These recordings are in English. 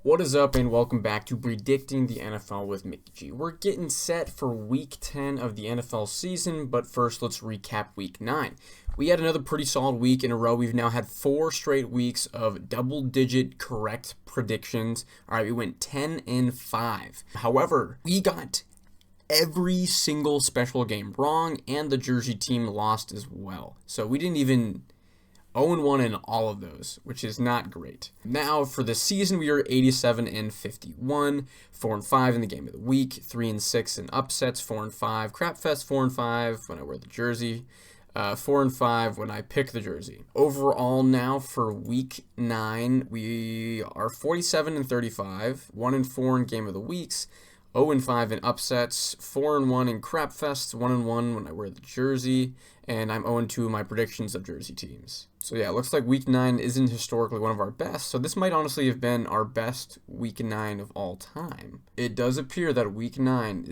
What is up, and welcome back to Predicting the NFL with Mickey G. We're getting set for Week 10 of the NFL season, but first let's recap Week 9. We had another pretty solid week in a row. We've now had 4 straight weeks of double-digit correct predictions. All right, we went 10-5. However, we got every single special game wrong, and the Jersey team lost as well. So we didn't even 0-1 in all of those, which is not great. Now, for the season, we are 87-51, 4-5 in the game of the week, 3-6 in upsets, 4-5 crapfest, 4-5 when I wear the jersey, 4-5 when I pick the jersey. Overall, now for Week 9, we are 47-35, 1-4 in game of the weeks, 0-5 in upsets, 4-1 in crapfest, 1-1 when I wear the jersey, and I'm 0-2 in my predictions of jersey teams. So yeah, it looks like Week 9 isn't historically one of our best, so this might honestly have been our best Week 9 of all time. It does appear that Week 9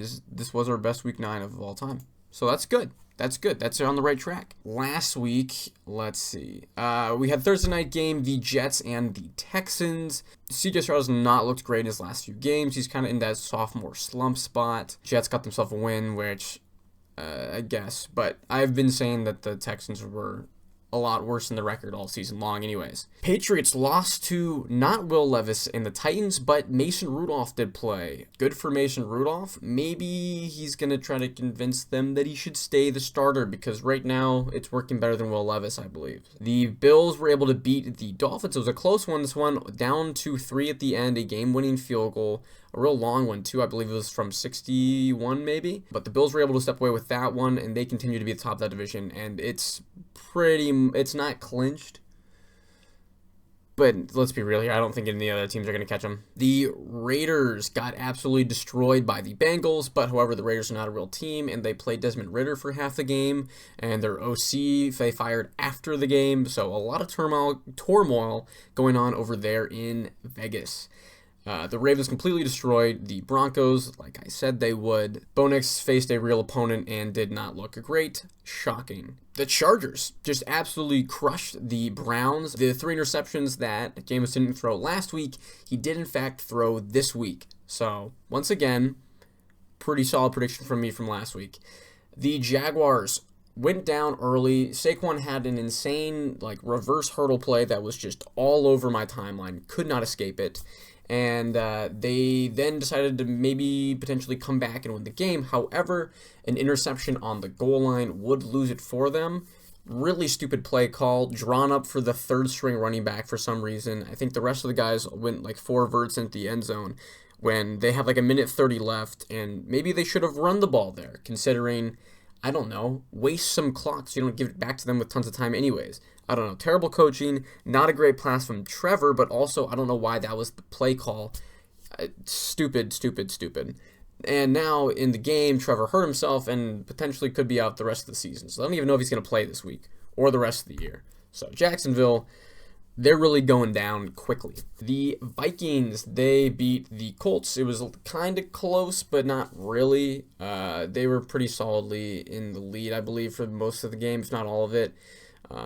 was our best Week 9 of all time. So that's good. That's good. That's on the right track. Last week, let's see. We had Thursday night game, the Jets and the Texans. CJ Stroud has not looked great in his last few games. He's kind of in that sophomore slump spot. Jets got themselves a win, which I guess. But I've been saying that the Texans were a lot worse than the record all season long anyways. Patriots lost to not Will Levis and the Titans, but Mason Rudolph did play. Good for Mason Rudolph. Maybe he's going to try to convince them that he should stay the starter because right now it's working better than Will Levis, I believe. The Bills were able to beat the Dolphins. It was a close one. This one down to 3 at the end, a game-winning field goal. A real long one, too. I believe it was from 61, maybe. But the Bills were able to step away with that one, and they continue to be at the top of that division. And it's not clinched. But let's be real here. I don't think any of the other teams are going to catch them. The Raiders got absolutely destroyed by the Bengals. But, however, the Raiders are not a real team, and they played Desmond Ridder for half the game. And their OC, they fired after the game. So, a lot of turmoil going on over there in Vegas. The Ravens completely destroyed the Broncos, like I said they would. Bo Nix faced a real opponent and did not look great. Shocking. The Chargers just absolutely crushed the Browns. The 3 interceptions that Jameis didn't throw last week, he did in fact throw this week. So, once again, pretty solid prediction from me from last week. The Jaguars went down early. Saquon had an insane reverse hurdle play that was just all over my timeline. Could not escape it. And they then decided to maybe potentially come back and win the game. However, an interception on the goal line would lose it for them. Really stupid play call, drawn up for the third-string running back for some reason. I think the rest of the guys went 4 verts into the end zone when they had a minute 30 left, and maybe they should have run the ball there, considering, I don't know, waste some clock so you don't give it back to them with tons of time anyways. I don't know. Terrible coaching. Not a great pass from Trevor, but also I don't know why that was the play call. Stupid. And now in the game, Trevor hurt himself and potentially could be out the rest of the season. So I don't even know if he's going to play this week or the rest of the year. So Jacksonville, they're really going down quickly. The Vikings, they beat the Colts. It was kind of close, but not really. They were pretty solidly in the lead, I believe, for most of the game, if not all of it.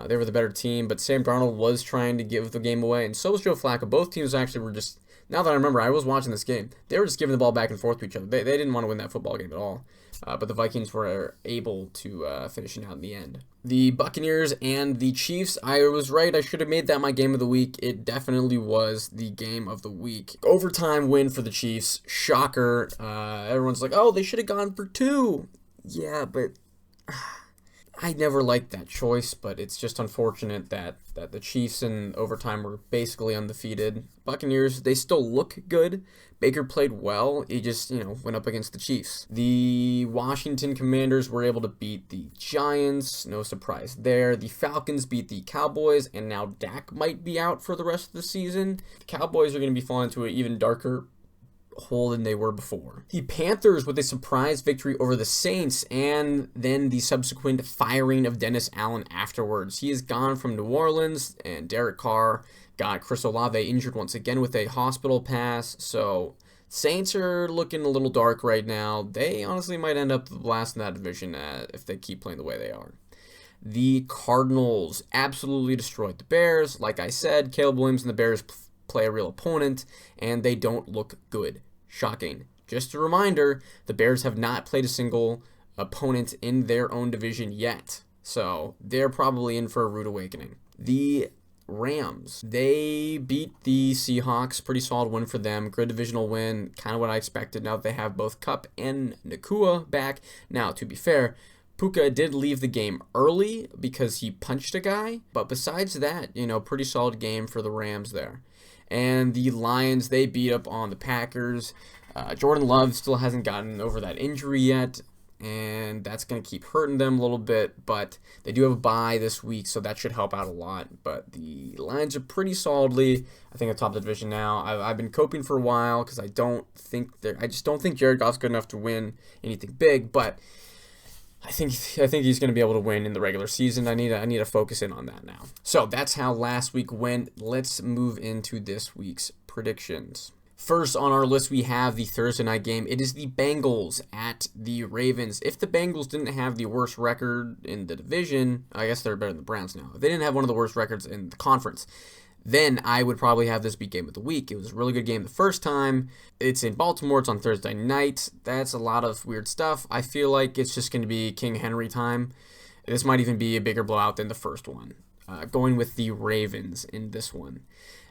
They were the better team, but Sam Darnold was trying to give the game away, and so was Joe Flacco. Both teams actually were just, now that I remember, I was watching this game, they were just giving the ball back and forth to each other. They didn't want to win that football game at all, but the Vikings were able to finish it out in the end. The Buccaneers and the Chiefs, I was right. I should have made that my game of the week. It definitely was the game of the week. Overtime win for the Chiefs. Shocker. Everyone's like, oh, they should have gone for 2. Yeah, but I never liked that choice, but it's just unfortunate that the Chiefs in overtime were basically undefeated. Buccaneers, they still look good. Baker played well. He just, went up against the Chiefs. The Washington Commanders were able to beat the Giants. No surprise there. The Falcons beat the Cowboys, and now Dak might be out for the rest of the season. The Cowboys are going to be falling into an even darker hole than they were before. The Panthers with a surprise victory over the Saints and then the subsequent firing of Dennis Allen afterwards. He is gone from New Orleans, and Derek Carr got Chris Olave injured once again with a hospital pass. So Saints are looking a little dark right now. They honestly might end up last in that division if they keep playing the way they are. The Cardinals absolutely destroyed the Bears. Like I said, Caleb Williams and the Bears play a real opponent, and they don't look good. Shocking. Just a reminder, the Bears have not played a single opponent in their own division yet, so they're probably in for a rude awakening. The Rams, they beat the Seahawks. Pretty solid win for them. Good divisional win. Kind of what I expected now that they have both Kupp and Nakua back. Now, to be fair, Puka did leave the game early because he punched a guy. But besides that, pretty solid game for the Rams there. And the Lions, they beat up on the Packers. Jordan Love still hasn't gotten over that injury yet, and that's going to keep hurting them a little bit, but they do have a bye this week, so that should help out a lot. But the Lions are pretty solidly, I think, atop the division now. I've been coping for a while because I just don't think Jared Goff's good enough to win anything big, but I think he's going to be able to win in the regular season. I need to focus in on that now. So that's how last week went. Let's move into this week's predictions. First on our list, we have the Thursday night game. It is the Bengals at the Ravens. If the Bengals didn't have the worst record in the division, I guess they're better than the Browns now. If they didn't have one of the worst records in the conference, then I would probably have this be game of the week. It was a really good game the first time. It's in Baltimore. It's on Thursday night. That's a lot of weird stuff. I feel like it's just going to be King Henry time. This might even be a bigger blowout than the first one. Going with the Ravens in this one.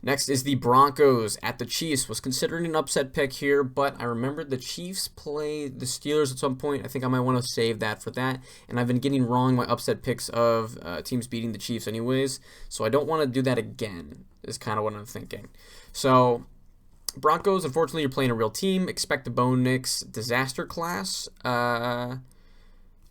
Next is the Broncos at the Chiefs. Was considered an upset pick here, but I remembered the Chiefs play the Steelers at some point. I think I might want to save that for that. And I've been getting wrong my upset picks of teams beating the Chiefs anyways, so I don't want to do that again, is kind of what I'm thinking. So, Broncos, unfortunately, you're playing a real team. Expect the Bo Nix disaster class.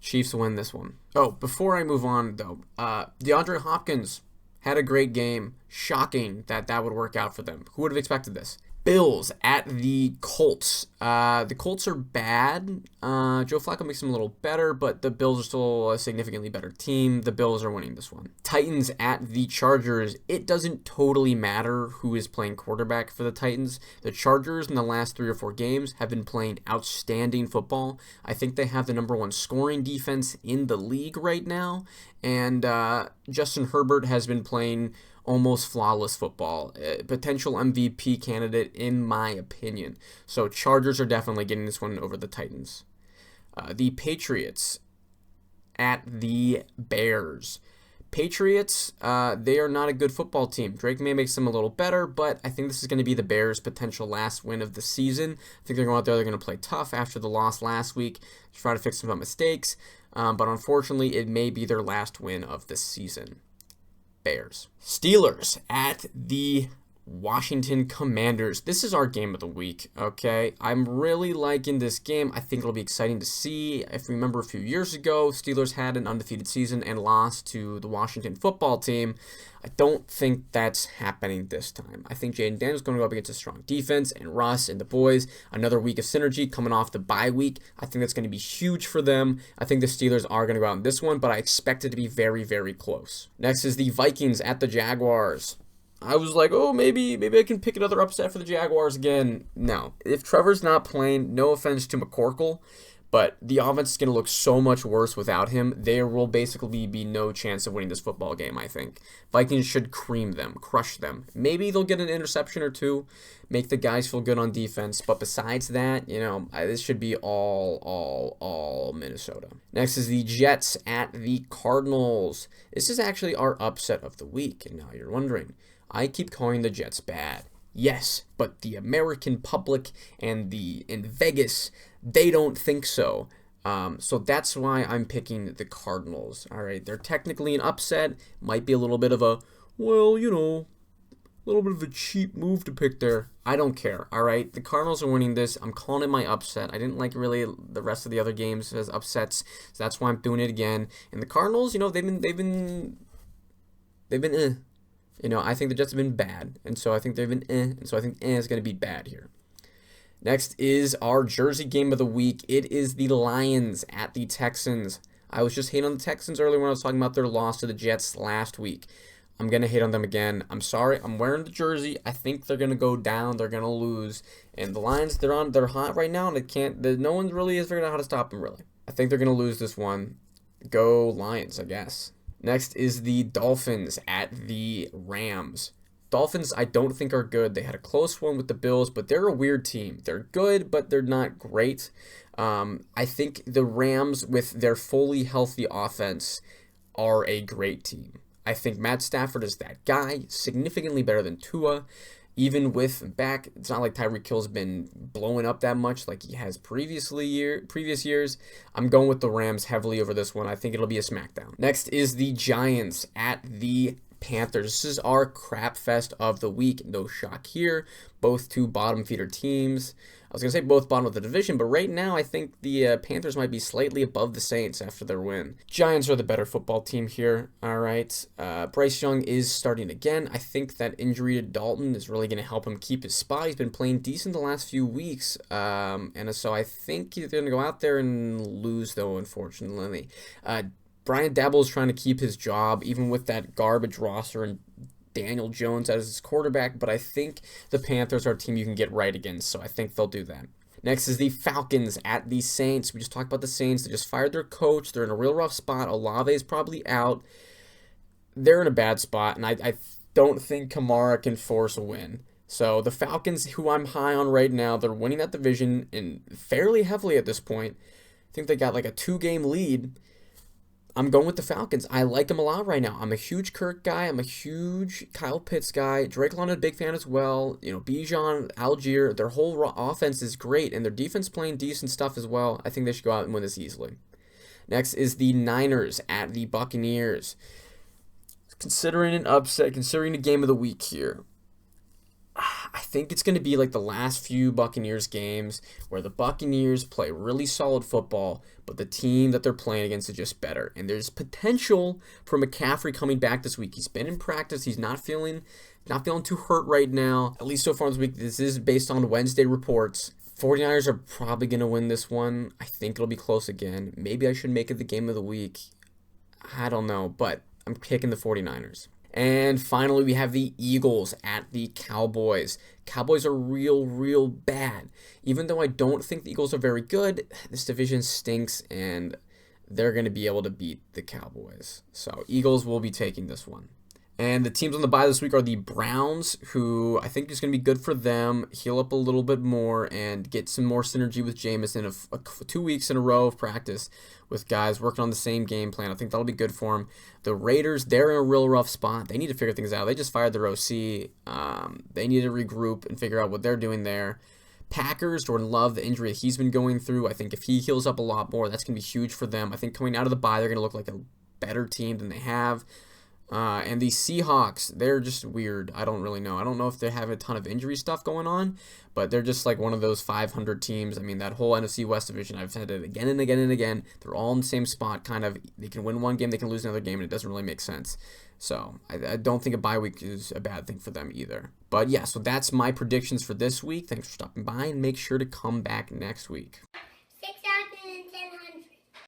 Chiefs win this one. Oh, before I move on, though, DeAndre Hopkins had a great game. Shocking that would work out for them. Who would have expected this? Bills at the Colts. The Colts are bad. Joe Flacco makes them a little better, but the Bills are still a significantly better team. The Bills are winning this one. Titans at the Chargers. It doesn't totally matter who is playing quarterback for the Titans. The Chargers in the last 3 or 4 games have been playing outstanding football. I think they have the #1 scoring defense in the league right now, and Justin Herbert has been playing almost flawless football. Potential MVP candidate in my opinion. So Chargers are definitely getting this one over the Titans. The Patriots at the Bears. Patriots, they are not a good football team. Drake May makes them a little better, but I think this is going to be the Bears' potential last win of the season. I think they're going out there, they're going to play tough after the loss last week to try to fix some mistakes, but unfortunately it may be their last win of the season. Bears. Steelers at the Washington Commanders. This is our game of the week, okay? I'm really liking this game. I think it'll be exciting to see. If you remember a few years ago, Steelers had an undefeated season and lost to the Washington football team. I don't think that's happening this time. I think Jaden Daniels is going to go up against a strong defense, and Russ and the boys, another week of synergy coming off the bye week. I think that's going to be huge for them. I think the Steelers are going to go out in this one, but I expect it to be very, very close. Next is the Vikings at the Jaguars. I was like, oh, maybe I can pick another upset for the Jaguars again. No. If Trevor's not playing, no offense to McCorkle, but the offense is going to look so much worse without him. There will basically be no chance of winning this football game, I think. Vikings should cream them, crush them. Maybe they'll get an interception or two, make the guys feel good on defense. But besides that, this should be all Minnesota. Next is the Jets at the Cardinals. This is actually our upset of the week. And now you're wondering, I keep calling the Jets bad. Yes, but the American public and in Vegas, they don't think so. So that's why I'm picking the Cardinals. All right, they're technically an upset. Might be a little bit of a, little bit of a cheap move to pick there. I don't care. All right, the Cardinals are winning this. I'm calling it my upset. I didn't like really the rest of the other games as upsets, so that's why I'm doing it again. And the Cardinals, they've been. I think the Jets have been bad, and so I think they've been and so I think is going to be bad here. Next is our Jersey game of the week. It is the Lions at the Texans. I was just hating on the Texans earlier when I was talking about their loss to the Jets last week. I'm going to hate on them again. I'm sorry. I'm wearing the jersey. I think they're going to go down. They're going to lose. And the Lions, they're hot right now, and no one really has figured out how to stop them, really. I think they're going to lose this one. Go Lions, I guess. Next is the Dolphins at the Rams. Dolphins, I don't think are good. They had a close one with the Bills, but they're a weird team. They're good, but they're not great. I think the Rams, with their fully healthy offense, are a great team. I think Matt Stafford is that guy, significantly better than Tua. Even with back, it's not like Tyreek Hill's been blowing up that much like he has previous years. I'm going with the Rams heavily over this one. I think it'll be a smackdown. Next is the Giants at the Panthers. This is our crap fest of the week. No shock here. Both two bottom feeder teams. I was going to say both bottom of the division, but right now I think the Panthers might be slightly above the Saints after their win. Giants are the better football team here. All right. Bryce Young is starting again. I think that injury to Dalton is really going to help him keep his spot. He's been playing decent the last few weeks, and so I think he's going to go out there and lose, though, unfortunately. Brian Daboll is trying to keep his job, even with that garbage roster and Daniel Jones as his quarterback, but I think the Panthers are a team you can get right against, so I think they'll do that. Next is the Falcons at the Saints. We just talked about the Saints. They just fired their coach. They're in a real rough spot. Olave is probably out. They're in a bad spot, and I don't think Kamara can force a win. So the Falcons, who I'm high on right now, they're winning that division and fairly heavily at this point. I think they got like a 2-game lead. I'm going with the Falcons. I like them a lot right now. I'm a huge Kirk guy. I'm a huge Kyle Pitts guy. Drake London, a big fan as well. Bijan, Algier, their whole offense is great, and their defense playing decent stuff as well. I think they should go out and win this easily. Next is the Niners at the Buccaneers. Considering an upset, considering a game of the week here, I think it's going to be like the last few Buccaneers games where the Buccaneers play really solid football, but the team that they're playing against is just better. And there's potential for McCaffrey coming back this week. He's been in practice. He's not feeling too hurt right now, at least so far this week. This is based on Wednesday reports. 49ers are probably going to win this one. I think it'll be close again. Maybe I should make it the game of the week. I don't know, but I'm picking the 49ers. And finally, we have the Eagles at the Cowboys. Cowboys are real bad. Even though I don't think the Eagles are very good, this division stinks, and they're going to be able to beat the Cowboys. So Eagles will be taking this one. And the teams on the bye this week are the Browns, who I think is going to be good for them, heal up a little bit more, and get some more synergy with Jameis in 2 weeks in a row of practice with guys working on the same game plan. I think that'll be good for them. The Raiders, they're in a real rough spot. They need to figure things out. They just fired their OC. They need to regroup and figure out what they're doing there. Packers, Jordan Love, the injury that he's been going through, I think if he heals up a lot more, that's going to be huge for them. I think coming out of the bye, they're going to look like a better team than they have. And the Seahawks, they're just weird. I don't really know. I don't know if they have a ton of injury stuff going on, but they're just like one of those 500 teams. I mean, that whole NFC West division, I've said it again and again and again. They're all in the same spot, kind of. They can win one game, they can lose another game, and it doesn't really make sense. So I don't think a bye week is a bad thing for them either. But yeah, so that's my predictions for this week. Thanks for stopping by, and make sure to come back next week.